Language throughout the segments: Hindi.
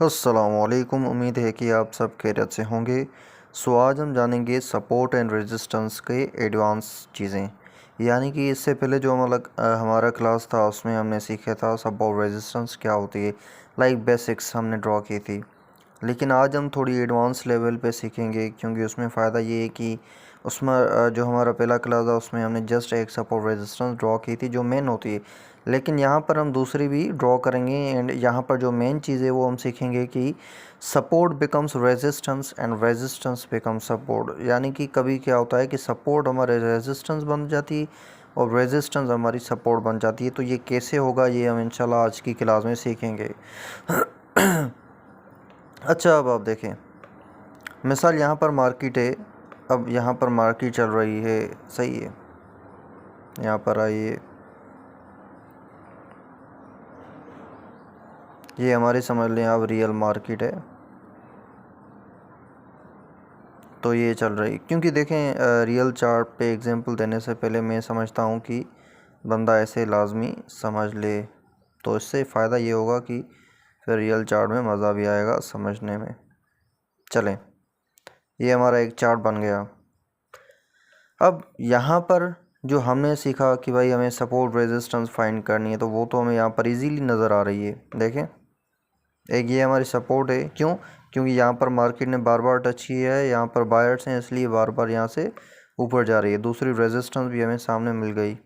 अस्सलामुअलैकुम। उम्मीद है कि आप सब खैरियत से होंगे। आज हम जानेंगे सपोर्ट एंड रेजिस्टेंस के एडवांस चीज़ें, यानी कि इससे पहले जो हमारा क्लास था उसमें हमने सीखा था सपोर्ट रेजिस्टेंस क्या होती है, लाइक बेसिक्स हमने ड्रॉ की थी। लेकिन आज हम थोड़ी एडवांस लेवल पे सीखेंगे, क्योंकि उसमें फ़ायदा ये है कि उसमें जो हमारा पहला क्लास था उसमें हमने जस्ट एक सपोर्ट रेजिस्टेंस ड्रॉ की थी जो मेन होती है। लेकिन यहाँ पर हम दूसरी भी ड्रॉ करेंगे एंड यहाँ पर जो मेन चीज़ है वो हम सीखेंगे कि support becomes resistance and resistance becomes support. यानी कि कभी क्या होता है कि सपोर्ट हमारे रेजिस्टेंस बन जाती है और रेजिस्टेंस हमारी सपोर्ट बन जाती है। तो ये कैसे होगा ये हम इंशाल्लाह आज की क्लास में सीखेंगे। अच्छा, अब आप देखें, मिसाल यहाँ पर मार्केट है। अब यहाँ पर मार्केट चल रही है, सही है। यहाँ पर आइए, ये हमारी समझ लें आप रियल मार्केट है। तो ये चल रही, क्योंकि देखें रियल चार्ट पे एग्जांपल देने से पहले मैं समझता हूँ कि बंदा ऐसे लाजमी समझ ले, तो इससे फ़ायदा ये होगा कि फिर रियल चार्ट में मज़ा भी आएगा समझने में। चलें, ये हमारा एक चार्ट बन गया। अब यहाँ पर जो हमने सीखा कि भाई हमें सपोर्ट रेजिस्टेंस फाइंड करनी है, तो वो तो हमें यहाँ पर इजीली नज़र आ रही है। देखें, एक ये हमारी सपोर्ट है, क्यों? क्योंकि यहाँ पर मार्केट ने बार बार टच किया है, यहाँ पर बायर्स हैं इसलिए बार बार यहाँ से ऊपर जा रही है। दूसरी रेजिस्टेंस भी हमें सामने मिल गई,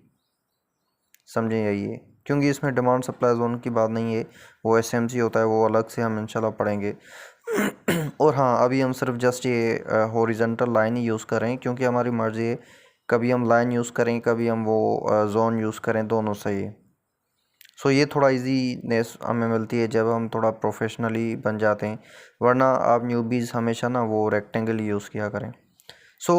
समझें यही है, क्योंकि इसमें डिमांड सप्लाई जोन की बात नहीं है, वो एसएमसी होता है, वो अलग से हम इंशाल्लाह पढ़ेंगे। और हाँ, अभी हम सिर्फ जस्ट ये हॉरिजॉन्टल लाइन ही यूज़ करें, क्योंकि हमारी मर्ज़ी है, कभी हम लाइन यूज़ करें कभी हम वो जोन यूज़ करें, दोनों सही है। सो ये थोड़ा इजीनेस हमें मिलती है जब हम थोड़ा प्रोफेशनली बन जाते हैं, वरना आप न्यूबीज़ हमेशा ना वो रेक्टेंगल यूज़ किया करें। सो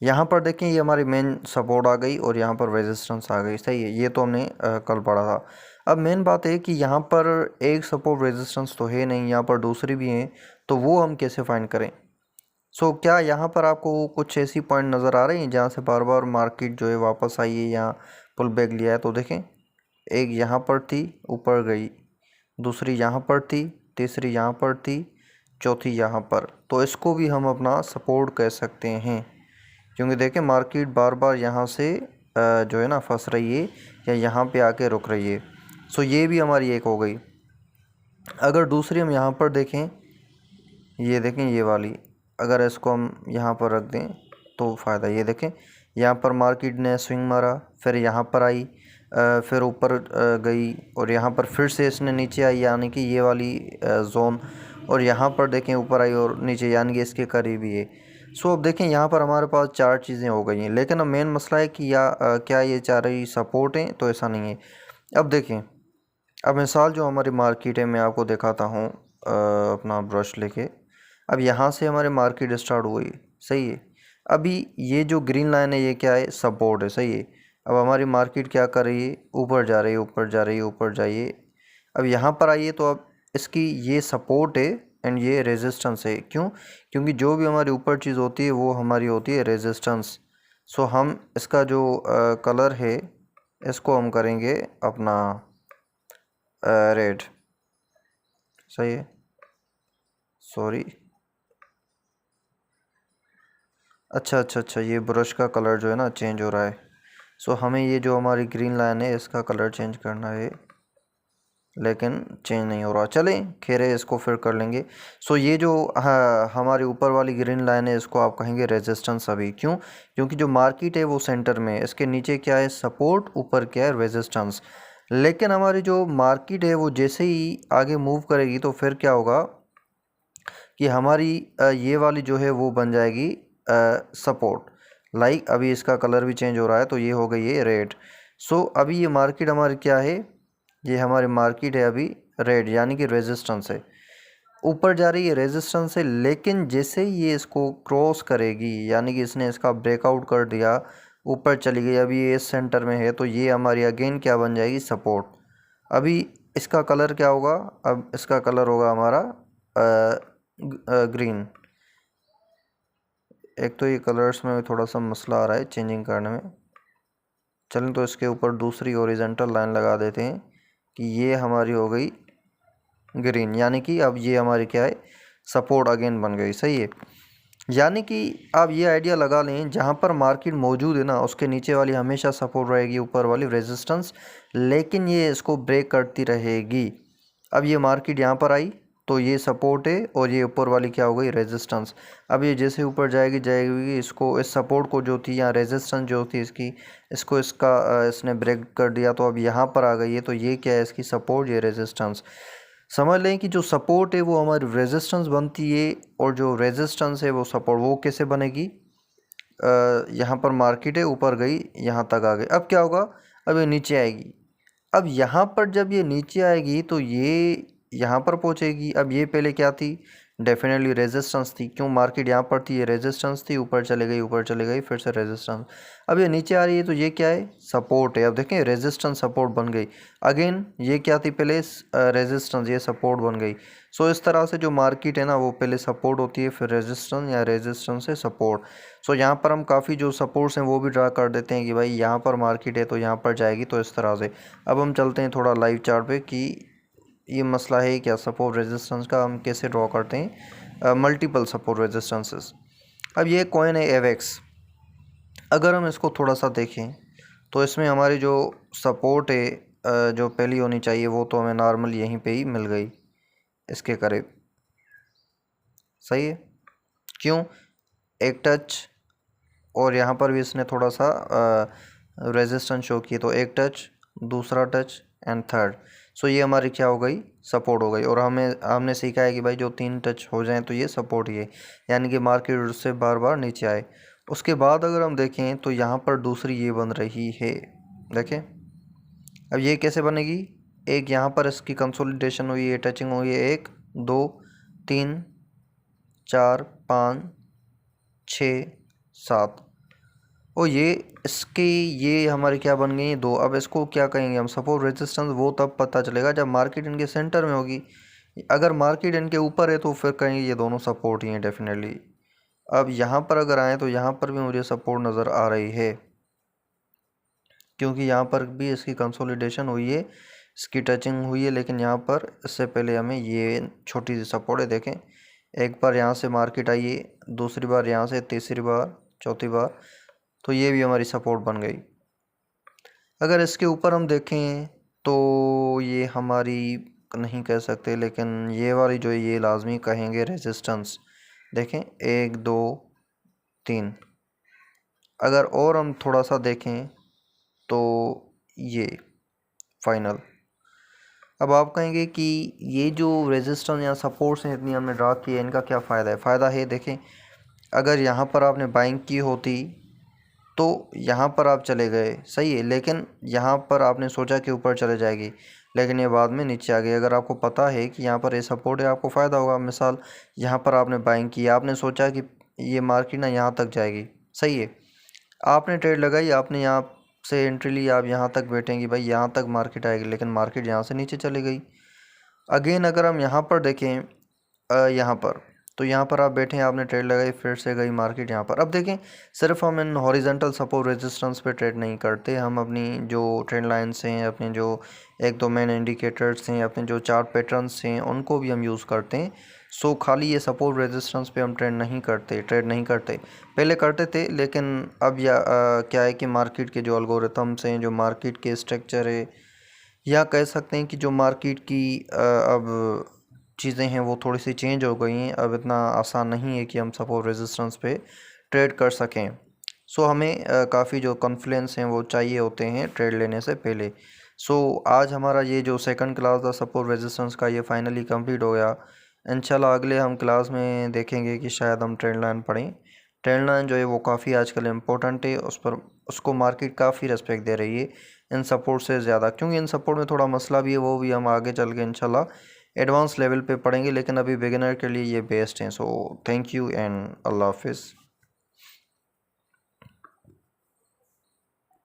यहाँ पर देखें, ये हमारी मेन सपोर्ट आ गई और यहाँ पर रेजिस्टेंस आ गई, सही है। ये तो हमने कल पढ़ा था। अब मेन बात है कि यहाँ पर एक सपोर्ट रेजिस्टेंस तो है नहीं, यहाँ पर दूसरी भी हैं, तो वो हम कैसे फाइंड करें? सो क्या यहाँ पर आपको कुछ ऐसी पॉइंट नज़र आ रही हैं जहाँ से बार बार मार्केट जो है वापस आई है या पुल बैक लिया है? तो देखें, एक यहाँ पर थी, ऊपर गई, दूसरी यहाँ पर थी, तीसरी यहाँ पर थी, चौथी यहाँ पर। तो इसको भी हम अपना सपोर्ट कह सकते हैं, क्योंकि देखें मार्केट बार बार यहाँ से जो है ना फंस रही है या यहाँ पे आके रुक रही है। सो ये भी हमारी एक हो गई। अगर दूसरी हम यहाँ पर देखें, ये देखें ये वाली, अगर इसको हम यहाँ पर रख दें तो फ़ायदा, ये देखें यहाँ पर मार्केट ने स्विंग मारा, फिर यहाँ पर आई, फिर ऊपर गई और यहाँ पर फिर से इसने नीचे आई, यानी कि ये वाली जोन, और यहाँ पर देखें ऊपर आई और नीचे, यानी कि इसके करीब ही है। सो अब देखें यहाँ पर हमारे पास चार चीज़ें हो गई हैं, लेकिन अब मेन मसला है कि क्या ये चार ही सपोर्ट हैं? तो ऐसा नहीं है। अब देखें, अब मिसाल जो हमारी मार्केट है मैं आपको दिखाता हूँ अपना ब्रश लेके। अब यहाँ से हमारी मार्केट स्टार्ट हुई, सही है। अभी ये जो ग्रीन लाइन है ये क्या है? सपोर्ट है, सही है। अब हमारी मार्केट क्या कर रही है? ऊपर जा रही है, ऊपर जा रही है, ऊपर जाइए। अब यहाँ पर आइए, तो अब इसकी ये सपोर्ट है एंड ये रेजिस्टेंस है। क्यों? क्योंकि जो भी हमारी ऊपर चीज़ होती है वो हमारी होती है रेजिस्टेंस। सो हम इसका जो कलर है इसको हम करेंगे अपना रेड, सही है। सॉरी, अच्छा अच्छा अच्छा, ये ब्रश का कलर जो है ना चेंज हो रहा है। सो हमें ये जो हमारी ग्रीन लाइन है इसका कलर चेंज करना है, लेकिन चेंज नहीं हो रहा। चलें खैर है, इसको फिर कर लेंगे। सो ये जो हमारी ऊपर वाली ग्रीन लाइन है इसको आप कहेंगे रेजिस्टेंस। अभी क्यों? क्योंकि जो मार्केट है वो सेंटर में है, इसके नीचे क्या है? सपोर्ट, ऊपर क्या है? रेजिस्टेंस। लेकिन हमारी जो मार्केट है वो जैसे ही आगे मूव करेगी तो फिर क्या होगा कि हमारी ये वाली जो है वो बन जाएगी सपोर्ट। लाइक अभी इसका कलर भी चेंज हो रहा है, तो ये हो गई है रेड। सो अभी ये मार्केट हमारी क्या है? ये हमारी मार्केट है अभी रेड, यानी कि रेजिस्टेंस है, ऊपर जा रही है रेजिस्टेंस है। लेकिन जैसे ही ये इसको क्रॉस करेगी, यानी कि इसने इसका ब्रेकआउट कर दिया, ऊपर चली गई, अभी ये इस सेंटर में है, तो ये हमारी अगेन क्या बन जाएगी? सपोर्ट। अभी इसका कलर क्या होगा? अब इसका कलर होगा हमारा ग्रीन। एक तो ये कलर्स में थोड़ा सा मसला आ रहा है चेंजिंग करने में। चलें तो इसके ऊपर दूसरी ओरिजेंटल लाइन लगा देते हैं कि ये हमारी हो गई ग्रीन, यानी कि अब ये हमारी क्या है, सपोर्ट अगेन बन गई। सही है, यानी कि आप ये आइडिया लगा लें, जहाँ पर मार्केट मौजूद है ना उसके नीचे वाली हमेशा सपोर्ट रहेगी, ऊपर वाली रेजिस्टेंस, लेकिन ये इसको ब्रेक करती रहेगी। अब ये मार्केट यहाँ पर आई तो ये सपोर्ट है और ये ऊपर वाली क्या हो गई, रेजिस्टेंस। अब ये जैसे ऊपर जाएगी जाएगी, इसको इस सपोर्ट को जो थी यहाँ रेजिस्टेंस जो थी इसकी, इसको इसने ब्रेक कर दिया, तो अब यहाँ पर आ गई है। तो ये क्या है, इसकी सपोर्ट, ये रेजिस्टेंस। समझ लें कि जो सपोर्ट है वो हमारी रेजिस्टेंस बनती है, और जो रेजिस्टेंस है वो सपोर्ट। वो कैसे बनेगी, यहाँ पर मार्केट है, ऊपर गई, यहाँ तक आ गई, अब क्या होगा, अब ये नीचे आएगी। अब यहाँ पर जब ये नीचे आएगी तो ये यहाँ पर पहुँचेगी। अब ये पहले क्या थी, डेफिनेटली रेजिस्टेंस थी, क्यों, मार्केट यहाँ पर थी, ये रेजिस्टेंस थी, ऊपर चले गई, ऊपर चले गई, फिर से रेजिस्टेंस। अब ये नीचे आ रही है तो ये क्या है, सपोर्ट है। अब देखें रेजिस्टेंस सपोर्ट बन गई, अगेन ये क्या थी पहले, रेजिस्टेंस, ये सपोर्ट बन गई। सो इस तरह से जो मार्केट है ना वो पहले सपोर्ट होती है, फिर रेजिस्टेंस, या रेजिस्टेंस से सपोर्ट। सो यहाँ पर हम काफ़ी जो सपोर्ट्स हैं वो भी ड्रा कर देते हैं कि भाई यहाँ पर मार्केट है तो यहाँ पर जाएगी, तो इस तरह से। अब हम चलते हैं थोड़ा लाइव चार्ट पे कि ये मसला है क्या, सपोर्ट रेजिस्टेंस का हम कैसे ड्रॉ करते हैं, मल्टीपल सपोर्ट रेजिस्टेंसेस। अब ये कॉइन है एवेक्स, अगर हम इसको थोड़ा सा देखें तो इसमें हमारी जो सपोर्ट है जो पहली होनी चाहिए वो तो हमें नॉर्मल यहीं पे ही मिल गई, इसके करीब। सही है, क्यों, एक टच, और यहाँ पर भी इसने थोड़ा सा रेजिस्टेंस शो किया, तो एक टच, दूसरा टच एंड थर्ड। सो ये हमारी क्या हो गई, सपोर्ट हो गई। और हमने सीखा है कि भाई जो 3 टच हो जाएं तो ये सपोर्ट ही है, यानी कि मार्केट उससे बार बार नीचे आए। उसके बाद अगर हम देखें तो यहाँ पर दूसरी ये बन रही है, देखें। अब ये कैसे बनेगी, एक यहाँ पर इसकी कंसोलिडेशन हुई है, टचिंग हुई है, 1 2 3 4 5 6 7, और ये इसके ये हमारी क्या बन गई, 2। अब इसको क्या कहेंगे हम, सपोर्ट रेजिस्टेंस। वो तब पता चलेगा जब मार्केट इनके सेंटर में होगी। अगर मार्केट इनके ऊपर है तो फिर कहेंगे ये दोनों सपोर्ट ही हैं डेफिनेटली। अब यहाँ पर अगर आए तो यहाँ पर भी मुझे सपोर्ट नज़र आ रही है, क्योंकि यहाँ पर भी इसकी कंसोलिडेशन हुई है, इसकी टचिंग हुई है, लेकिन यहाँ पर इससे पहले हमें ये छोटी सी सपोर्ट है, देखें। एक बार यहाँ से मार्केट आई है, दूसरी बार यहाँ से, तीसरी बार, चौथी बार, तो ये भी हमारी सपोर्ट बन गई। अगर इसके ऊपर हम देखें तो ये हमारी नहीं कह सकते, लेकिन ये वाली जो है ये लाजमी कहेंगे रेजिस्टेंस। देखें 1 2 3। अगर और हम थोड़ा सा देखें तो ये फाइनल। अब आप कहेंगे कि ये जो रेजिस्टेंस या सपोर्ट्स हैं इतनी हमने ड्रा की है, इनका क्या फ़ायदा है। फ़ायदा है, देखें, अगर यहाँ पर आपने बाइंग की होती तो यहाँ पर आप चले गए, सही है, लेकिन यहाँ पर आपने सोचा कि ऊपर चले जाएगी, लेकिन ये बाद में नीचे आ गई। अगर आपको पता है कि यहाँ पर ये सपोर्ट है, आपको फ़ायदा होगा। मिसाल, यहाँ पर आपने बाइंग की, आपने सोचा कि ये मार्केट ना यहाँ तक जाएगी, सही है, आपने ट्रेड लगाई, आपने यहाँ से एंट्री ली, आप यहाँ तक बैठेंगी भाई यहाँ तक मार्केट आएगी, लेकिन मार्केट यहाँ से नीचे चली गई। अगेन अगर हम यहाँ पर देखें, यहाँ पर, तो यहाँ पर आप बैठे, आपने ट्रेड लगाई, फिर से गई मार्केट यहाँ पर। अब देखें, सिर्फ हम इन हॉरिजेंटल सपोर्ट रेजिस्टेंस पे ट्रेड नहीं करते, हम अपनी जो ट्रेंड लाइन्स हैं, अपने जो 1-2 मेन इंडिकेटर्स हैं, अपने जो चार्ट पैटर्न्स हैं, उनको भी हम यूज़ करते हैं। सो खाली ये सपोर्ट रेजिस्टेंस पे हम ट्रेड नहीं करते। पहले करते थे, लेकिन अब क्या है कि मार्केट के जो एल्गोरिथम्स हैं, जो मार्केट के स्ट्रक्चर है, या कह सकते हैं कि जो मार्केट की अब चीज़ें हैं वो थोड़ी सी चेंज हो गई हैं। अब इतना आसान नहीं है कि हम सपोर्ट रेजिस्टेंस पे ट्रेड कर सकें। सो हमें काफ़ी जो कॉन्फ्लुएंस हैं वो चाहिए होते हैं ट्रेड लेने से पहले। सो आज हमारा ये जो सेकंड क्लास था सपोर्ट रेजिस्टेंस का, ये फाइनली कंप्लीट हो गया। इंशाल्लाह अगले हम क्लास में देखेंगे कि शायद हम ट्रेंड लाइन पढ़ें। ट्रेंड लाइन जो है वो काफ़ी आजकल इम्पोर्टेंट है, उसको मार्केट काफ़ी रेस्पेक्ट दे रही है इन सपोर्ट से ज़्यादा, क्योंकि इन सपोर्ट में थोड़ा मसला भी है, वो भी हम आगे चल के इंशाल्लाह एडवांस लेवल पे पढ़ेंगे, लेकिन अभी बिगिनर के लिए ये बेस्ट हैं। सो थैंक यू एंड अल्लाह हाफिज़।